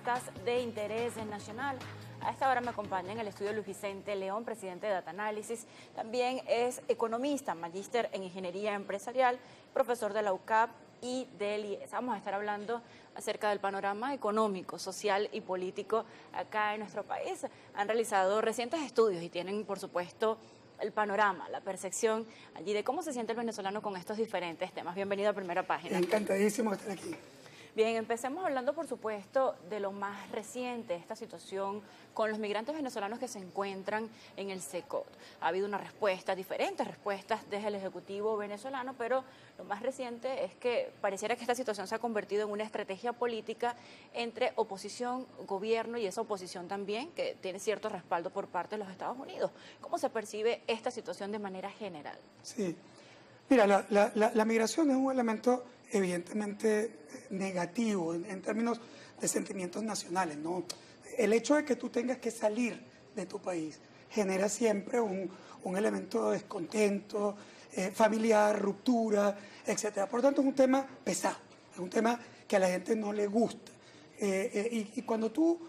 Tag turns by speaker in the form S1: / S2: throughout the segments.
S1: periodistas de interés nacional. A esta hora me acompaña en el estudio Luis Vicente León, presidente de Data Análisis. También es economista, magíster en Ingeniería Empresarial, profesor de la UCAP y del IES. Vamos a estar hablando acerca del panorama económico, social y político acá en nuestro país. Han realizado recientes estudios y tienen, por supuesto, el panorama, la percepción allí de cómo se siente el venezolano con estos diferentes temas. Bienvenido a Primera Página.
S2: Encantadísimo de estar aquí.
S1: Bien, empecemos hablando, por supuesto, de lo más reciente, esta situación con los migrantes venezolanos que se encuentran en el SECOT. Ha habido una respuesta, diferentes respuestas desde el Ejecutivo venezolano, pero lo más reciente es que pareciera que esta situación se ha convertido en una estrategia política entre oposición, gobierno y esa oposición también que tiene cierto respaldo por parte de los Estados Unidos. ¿Cómo se percibe esta situación de manera general?
S2: Sí, mira, la migración es un elemento evidentemente negativo en términos de sentimientos nacionales, ¿no? El hecho de que tú tengas que salir de tu país genera siempre un elemento de descontento, familiar, ruptura, etcétera. Por lo tanto, es un tema pesado, es un tema que a la gente no le gusta. Y cuando tú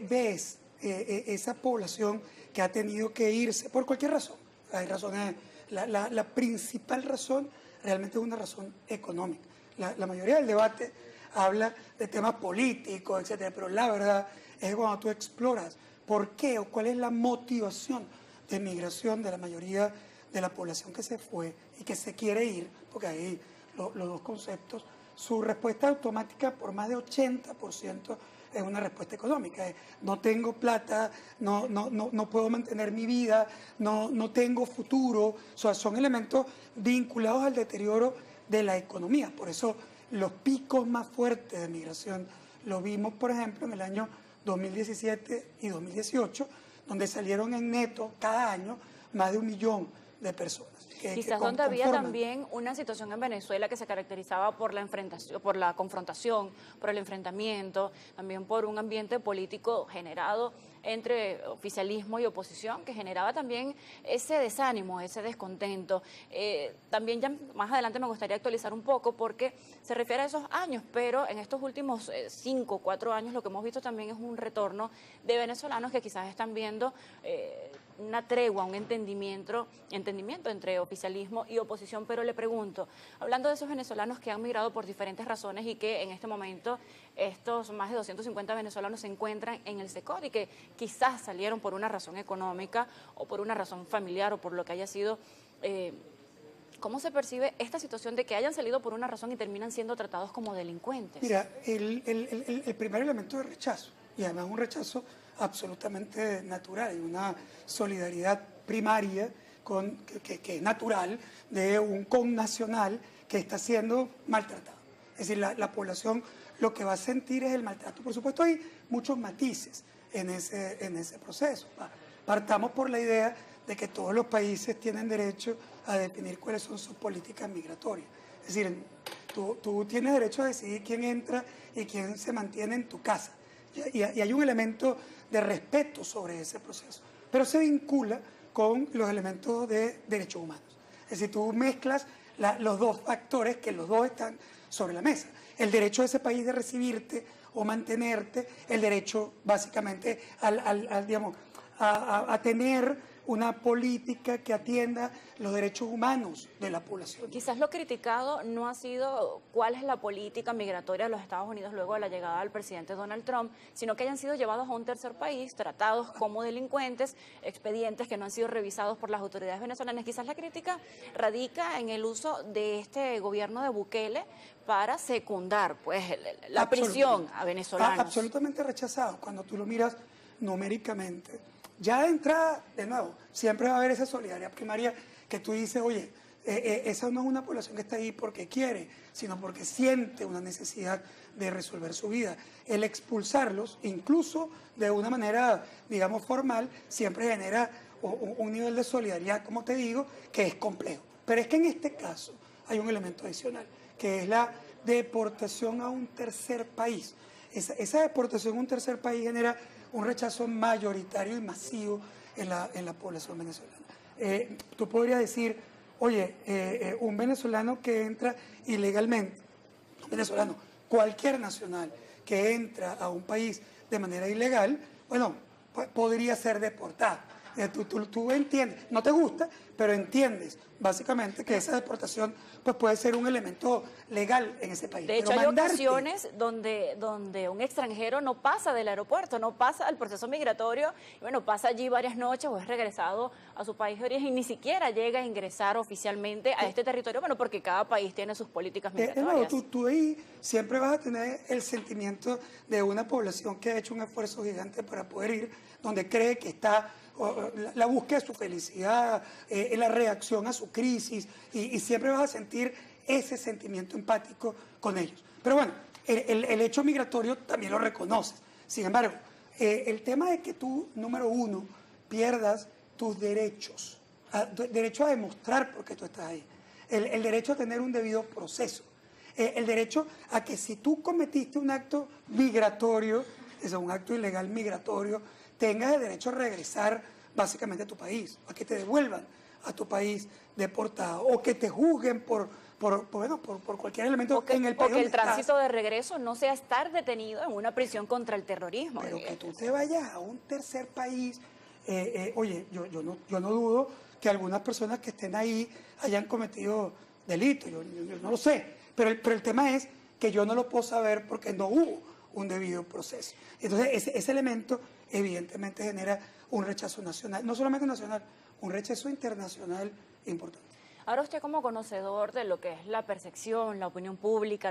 S2: ves esa población que ha tenido que irse por cualquier razón, hay razones, la principal razón realmente es una razón económica. La mayoría del debate habla de temas políticos, etcétera, pero la verdad es cuando tú exploras por qué o cuál es la motivación de migración de la mayoría de la población que se fue y que se quiere ir, porque ahí los dos conceptos, su respuesta automática por más de 80% es una respuesta económica. No tengo plata, no puedo mantener mi vida, no tengo futuro. O sea, son elementos vinculados al deterioro de la economía. Por eso los picos más fuertes de migración lo vimos, por ejemplo, en el año 2017 y 2018, donde salieron en neto cada año más de 1 millón de personas.
S1: Quizás donde había también una situación en Venezuela que se caracterizaba por la confrontación, por el enfrentamiento, también por un ambiente político generado entre oficialismo y oposición, que generaba también ese desánimo, ese descontento. También ya más adelante me gustaría actualizar un poco porque se refiere a esos años, pero en estos últimos 5 o 4 años lo que hemos visto también es un retorno de venezolanos que quizás están viendo una tregua, un entendimiento entre oficialismo y oposición. Pero le pregunto, hablando de esos venezolanos que han migrado por diferentes razones y que en este momento estos más de 250 venezolanos se encuentran en el SECOT y que quizás salieron por una razón económica o por una razón familiar o por lo que haya sido, ¿cómo se percibe esta situación de que hayan salido por una razón y terminan siendo tratados como delincuentes?
S2: Mira, el primer elemento de rechazo, y además un rechazo absolutamente natural, y una solidaridad primaria que es natural de un connacional que está siendo maltratado. Es decir, la población lo que va a sentir es el maltrato. Por supuesto, hay muchos matices en ese proceso. Partamos por la idea de que todos los países tienen derecho a definir cuáles son sus políticas migratorias. Es decir, tú tienes derecho a decidir quién entra y quién se mantiene en tu casa. Y hay un elemento de respeto sobre ese proceso, pero se vincula con los elementos de derechos humanos. Es decir, tú mezclas los dos factores que los dos están sobre la mesa. El derecho de ese país de recibirte o mantenerte, el derecho básicamente a tener una política que atienda los derechos humanos de la población.
S1: Quizás lo criticado no ha sido cuál es la política migratoria de los Estados Unidos luego de la llegada del presidente Donald Trump, sino que hayan sido llevados a un tercer país, tratados como delincuentes, expedientes que no han sido revisados por las autoridades venezolanas. Quizás la crítica radica en el uso de este gobierno de Bukele para secundar pues la prisión a venezolanos.
S2: Absolutamente rechazado. Cuando tú lo miras numéricamente, ya de entrada, de nuevo, siempre va a haber esa solidaridad primaria que tú dices, oye, esa no es una población que está ahí porque quiere, sino porque siente una necesidad de resolver su vida. El expulsarlos, incluso de una manera, digamos, formal, siempre genera un nivel de solidaridad, como te digo, que es complejo. Pero es que en este caso hay un elemento adicional, que es la deportación a un tercer país. Esa deportación a un tercer país genera un rechazo mayoritario y masivo en la población venezolana. Tú podrías decir, oye, un venezolano que entra ilegalmente, un venezolano, cualquier nacional que entra a un país de manera ilegal, bueno, podría ser deportado. Tú entiendes, no te gusta, pero entiendes básicamente que esa deportación pues puede ser un elemento legal en ese país.
S1: De hecho,
S2: pero
S1: hay ocasiones donde un extranjero no pasa del aeropuerto, no pasa el proceso migratorio, y bueno, pasa allí varias noches o es regresado a su país de origen y ni siquiera llega a ingresar oficialmente a este territorio, bueno, porque cada país tiene sus políticas migratorias.
S2: Tú ahí siempre vas a tener el sentimiento de una población que ha hecho un esfuerzo gigante para poder ir, donde cree que está la búsqueda de su felicidad, la reacción a su crisis, y siempre vas a sentir ese sentimiento empático con ellos. Pero bueno, el hecho migratorio también lo reconoces. Sin embargo, el tema de que tú, número uno, pierdas tus derechos, derecho a demostrar por qué tú estás ahí, el derecho a tener un debido proceso, el derecho a que si tú cometiste un acto migratorio, es un acto ilegal migratorio, tengas el derecho a regresar básicamente a tu país, a que te devuelvan a tu país deportado o que te juzguen por cualquier elemento en el país.
S1: O que el tránsito de regreso no sea estar detenido en una prisión contra el terrorismo.
S2: Pero que tú te vayas a un tercer país, oye, yo no dudo que algunas personas que estén ahí hayan cometido delitos, yo no lo sé, pero el tema es que yo no lo puedo saber porque no hubo un debido proceso. Entonces, ese elemento evidentemente genera un rechazo nacional, no solamente nacional, un rechazo internacional importante.
S1: Ahora usted como conocedor de lo que es la percepción, la opinión pública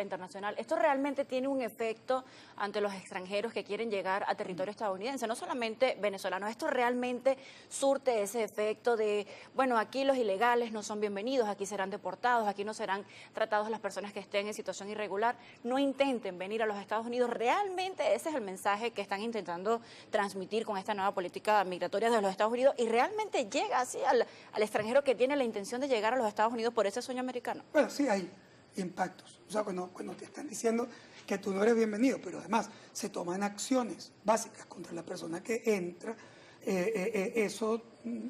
S1: internacional, ¿esto realmente tiene un efecto ante los extranjeros que quieren llegar a territorio estadounidense? No solamente venezolanos, ¿esto realmente surte ese efecto de, bueno, aquí los ilegales no son bienvenidos, aquí serán deportados, aquí no serán tratados las personas que estén en situación irregular, no intenten venir a los Estados Unidos? ¿Realmente ese es el mensaje que están intentando transmitir con esta nueva política migratoria de los Estados Unidos? ¿Y realmente llega así al extranjero que tiene la intención de llegar a los Estados Unidos por ese sueño americano?
S2: Bueno, sí hay impactos. O sea, cuando te están diciendo que tú no eres bienvenido, pero además se toman acciones básicas contra la persona que entra, eso,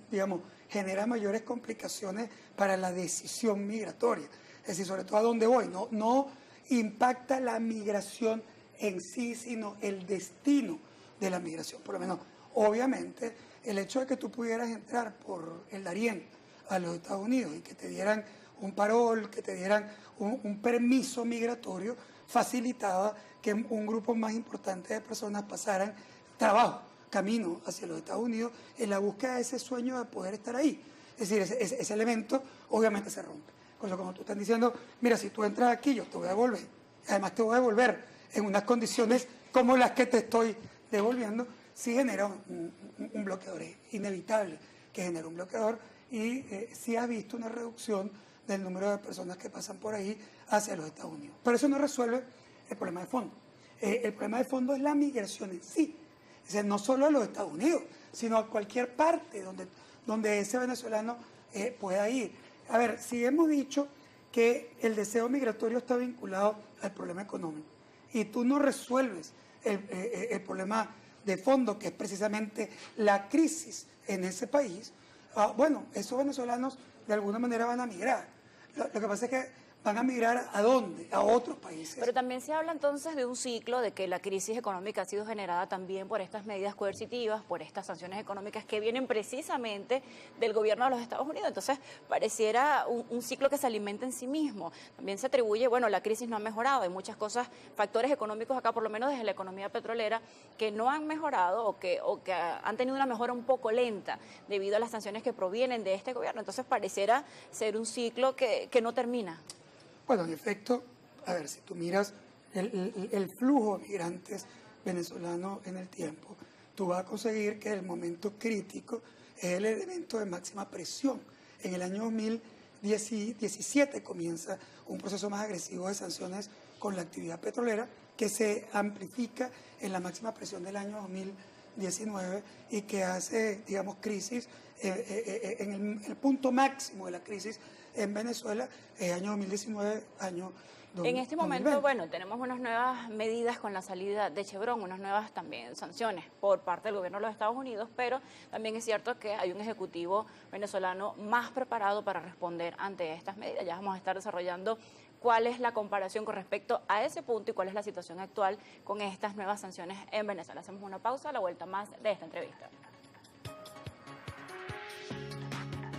S2: digamos, genera mayores complicaciones para la decisión migratoria. Es decir, sobre todo a dónde voy. No impacta la migración en sí, sino el destino de la migración. Por lo menos, obviamente, el hecho de que tú pudieras entrar por el Darién a los Estados Unidos y que te dieran un parol, que te dieran un permiso migratorio, facilitaba que un grupo más importante de personas pasaran trabajo, camino hacia los Estados Unidos en la búsqueda de ese sueño de poder estar ahí. Es decir, ese elemento obviamente se rompe. Como tú estás diciendo, mira, si tú entras aquí, yo te voy a devolver. Además te voy a devolver en unas condiciones como las que te estoy devolviendo, sí genera un bloqueador. Es inevitable que genere un bloqueador. Y sí ha visto una reducción del número de personas que pasan por ahí hacia los Estados Unidos. Pero eso no resuelve el problema de fondo. El problema de fondo es la migración en sí. Es decir, no solo a los Estados Unidos, sino a cualquier parte donde ese venezolano pueda ir. A ver, si hemos dicho que el deseo migratorio está vinculado al problema económico y tú no resuelves el problema de fondo, que es precisamente la crisis en ese país, bueno, esos venezolanos de alguna manera van a migrar. Lo que pasa es que van a migrar ¿a dónde? A otros países.
S1: Pero también se habla entonces de un ciclo de que la crisis económica ha sido generada también por estas medidas coercitivas, por estas sanciones económicas que vienen precisamente del gobierno de los Estados Unidos. Entonces pareciera un ciclo que se alimenta en sí mismo. También se atribuye, bueno, la crisis no ha mejorado, hay muchas cosas, factores económicos acá, por lo menos desde la economía petrolera, que no han mejorado o que han tenido una mejora un poco lenta debido a las sanciones que provienen de este gobierno. Entonces pareciera ser un ciclo que no termina.
S2: Bueno, en efecto, a ver, si tú miras el flujo de migrantes venezolanos en el tiempo, tú vas a conseguir que el momento crítico es el elemento de máxima presión. En el año 2017 comienza un proceso más agresivo de sanciones con la actividad petrolera que se amplifica en la máxima presión del año 2019 y que hace, digamos, crisis en el punto máximo de la crisis en Venezuela, año 2019, año 2020.
S1: En este momento, bueno, tenemos unas nuevas medidas con la salida de Chevron, unas nuevas también sanciones por parte del gobierno de los Estados Unidos, pero también es cierto que hay un ejecutivo venezolano más preparado para responder ante estas medidas. Ya vamos a estar desarrollando cuál es la comparación con respecto a ese punto y cuál es la situación actual con estas nuevas sanciones en Venezuela. Hacemos una pausa, a la vuelta más de esta entrevista.